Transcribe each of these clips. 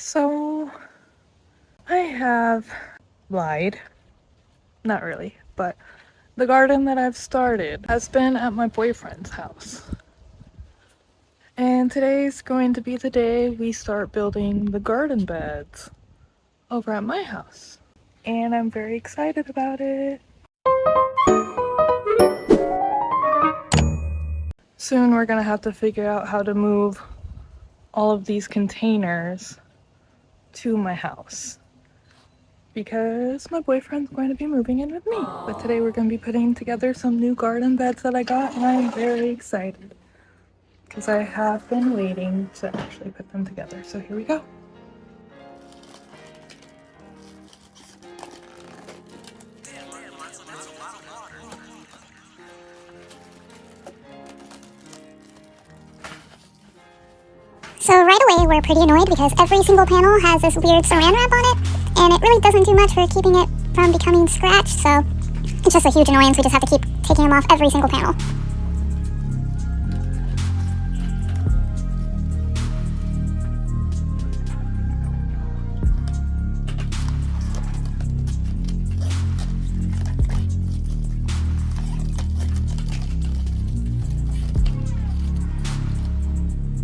So I have lied, not really, but the garden that I've started has been at my boyfriend's house. And today's going to be the day we start building the garden beds over at my house. And I'm very excited about it. Soon we're gonna have to figure out how to move all of these containers to my house, because my boyfriend's going to be moving in with me. But today we're going to be putting together some new garden beds that I got, and I'm very excited because I have been waiting to actually put them together. So here we go. So right away we're pretty annoyed because every single panel has this weird saran wrap on it, and it really doesn't do much for keeping it from becoming scratched, so it's just a huge annoyance. We just have to keep taking them off every single panel.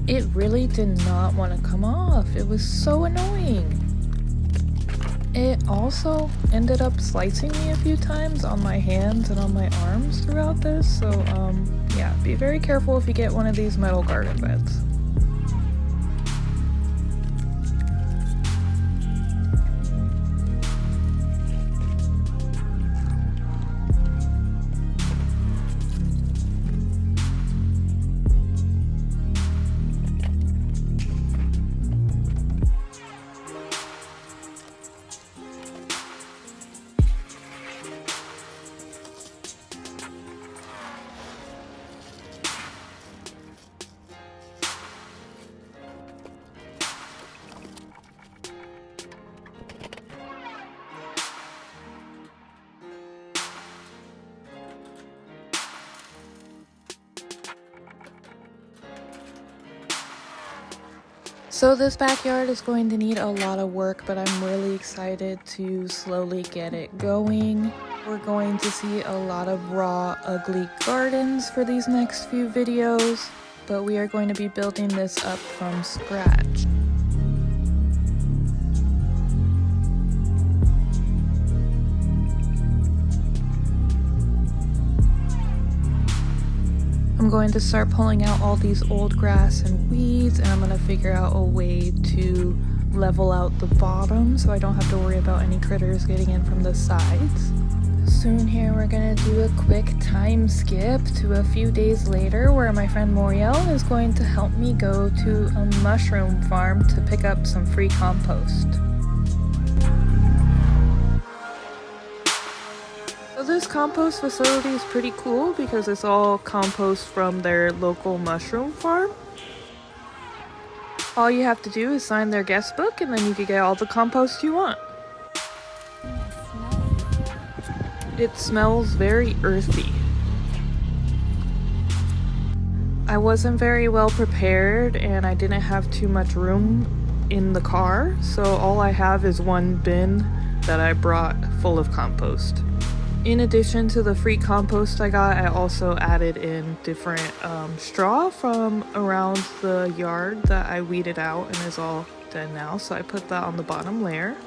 It really did not want to come off. It was so annoying. It also ended up slicing me a few times on my hands and on my arms throughout this. So yeah, be very careful if you get one of these metal garden beds. So this backyard is going to need a lot of work, but I'm really excited to slowly get it going. We're going to see a lot of raw, ugly gardens for these next few videos, but we are going to be building this up from scratch. I'm going to start pulling out all these old grass and weeds, and I'm going to figure out a way to level out the bottom so I don't have to worry about any critters getting in from the sides. Soon here we're going to do a quick time skip to a few days later where my friend Moriel is going to help me go to a mushroom farm to pick up some free compost. So this compost facility is pretty cool because it's all compost from their local mushroom farm. All you have to do is sign their guest book and then you can get all the compost you want. It smells very earthy. I wasn't very well prepared and I didn't have too much room in the car, so all I have is one bin that I brought full of compost. In addition to the free compost I got, I also added in different straw from around the yard that I weeded out and is all dead now, so I put that on the bottom layer.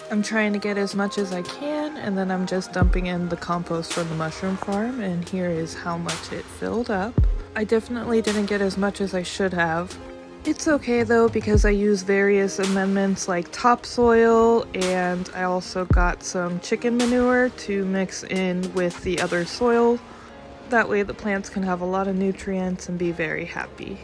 I'm trying to get as much as I can, and then I'm just dumping in the compost from the mushroom farm, and here is how much it filled up. I definitely didn't get as much as I should have. It's okay though, because I use various amendments like topsoil, and I also got some chicken manure to mix in with the other soil. That way the plants can have a lot of nutrients and be very happy.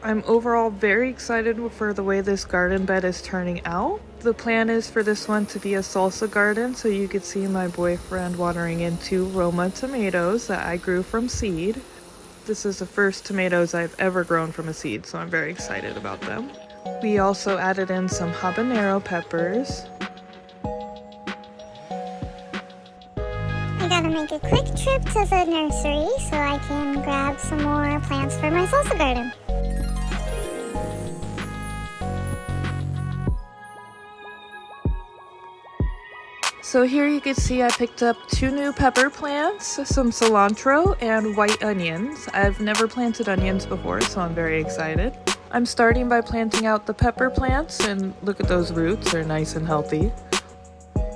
I'm overall very excited for the way this garden bed is turning out. The plan is for this one to be a salsa garden, so you could see my boyfriend watering in 2 Roma tomatoes that I grew from seed. This is the first tomatoes I've ever grown from a seed, so I'm very excited about them. We also added in some habanero peppers. I gotta make it a quick trip to the nursery so I can grab some more plants for my salsa garden. So here you can see I picked up 2 new pepper plants, some cilantro, and white onions. I've never planted onions before, so I'm very excited. I'm starting by planting out the pepper plants, and look at those roots, they're nice and healthy.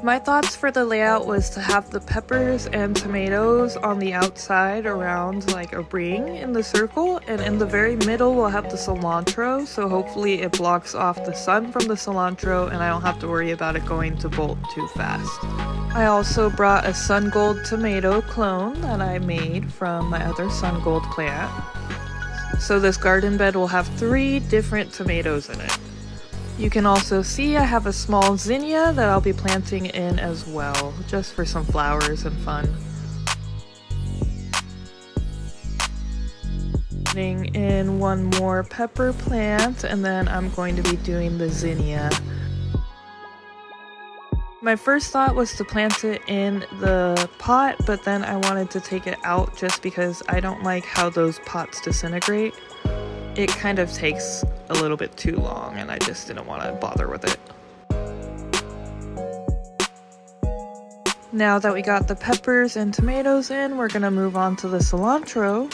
My thoughts for the layout was to have the peppers and tomatoes on the outside around like a ring in the circle, and in the very middle we'll have the cilantro, so hopefully it blocks off the sun from the cilantro and I don't have to worry about it going to bolt too fast. I also brought a sun gold tomato clone that I made from my other sun gold plant. So this garden bed will have 3 different tomatoes in it. You can also see I have a small zinnia that I'll be planting in as well, just for some flowers and fun. Putting in 1 more pepper plant, and then I'm going to be doing the zinnia. My first thought was to plant it in the pot, but then I wanted to take it out just because I don't like how those pots disintegrate. It kind of takes a little bit too long and I just didn't want to bother with it. Now that we got the peppers and tomatoes in, we're gonna move on to the cilantro.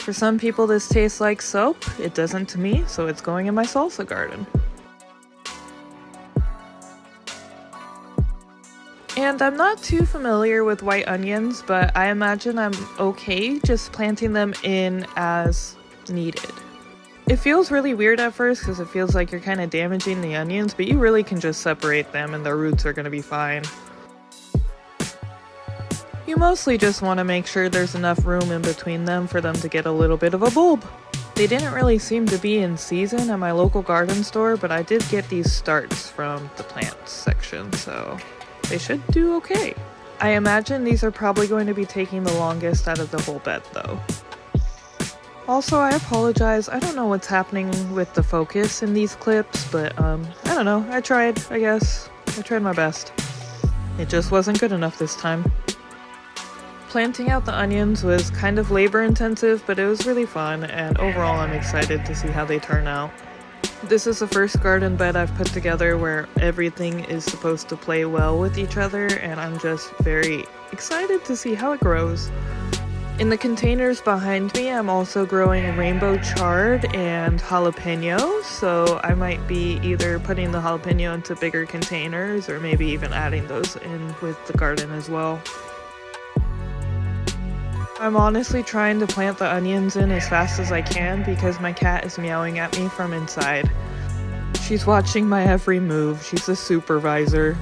For some people this tastes like soap. It doesn't to me, so it's going in my salsa garden. And I'm not too familiar with white onions, but I imagine I'm okay just planting them in as needed. It feels really weird at first because it feels like you're kind of damaging the onions, but you really can just separate them and their roots are going to be fine. You mostly just want to make sure there's enough room in between them for them to get a little bit of a bulb. They didn't really seem to be in season at my local garden store, but I did get these starts from the plants section, so they should do okay. I imagine these are probably going to be taking the longest out of the whole bed though. Also, I apologize, I don't know what's happening with the focus in these clips, but I don't know, I tried, I guess. I tried my best. It just wasn't good enough this time. Planting out the onions was kind of labor intensive, but it was really fun, and overall I'm excited to see how they turn out. This is the first garden bed I've put together where everything is supposed to play well with each other, and I'm just very excited to see how it grows. In the containers behind me, I'm also growing rainbow chard and jalapeno, so I might be either putting the jalapeno into bigger containers or maybe even adding those in with the garden as well. I'm honestly trying to plant the onions in as fast as I can because my cat is meowing at me from inside. She's watching my every move. She's a supervisor.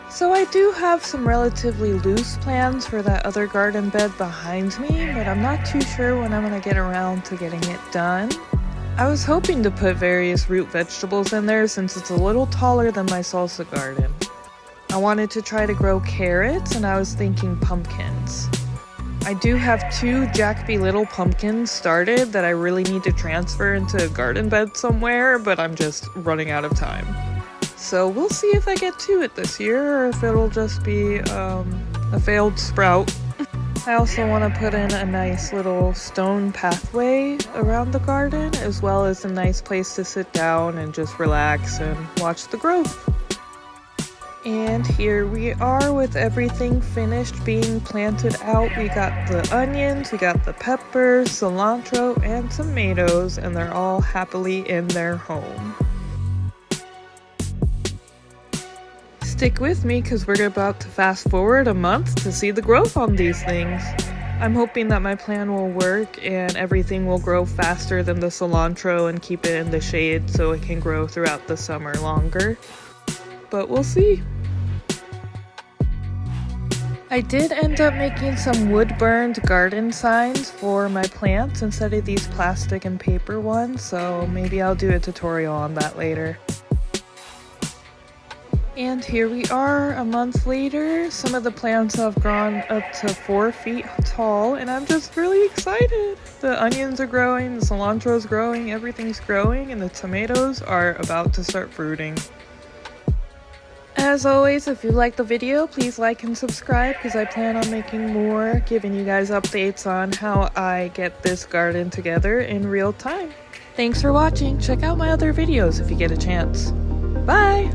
So I do have some relatively loose plans for that other garden bed behind me, but I'm not too sure when I'm gonna get around to getting it done. I was hoping to put various root vegetables in there since it's a little taller than my salsa garden. I wanted to try to grow carrots, and I was thinking pumpkins. I do have 2 Jacoby Little pumpkins started that I really need to transfer into a garden bed somewhere, but I'm just running out of time. So we'll see if I get to it this year, or if it'll just be a failed sprout. I also want to put in a nice little stone pathway around the garden, as well as a nice place to sit down and just relax and watch the growth. And here we are with everything finished being planted out. We got the onions, we got the peppers, cilantro, and tomatoes, and they're all happily in their home. Stick with me because we're about to fast forward a month to see the growth on these things. I'm hoping that my plan will work and everything will grow faster than the cilantro and keep it in the shade so it can grow throughout the summer longer. But we'll see. I did end up making some wood-burned garden signs for my plants instead of these plastic and paper ones, so maybe I'll do a tutorial on that later. And here we are a month later. Some of the plants have grown up to 4 feet tall, and I'm just really excited. The onions are growing, the cilantro is growing, everything's growing, and the tomatoes are about to start fruiting. As always, if you like the video, please like and subscribe because I plan on making more, giving you guys updates on how I get this garden together in real time. Thanks for watching. Check out my other videos if you get a chance. Bye!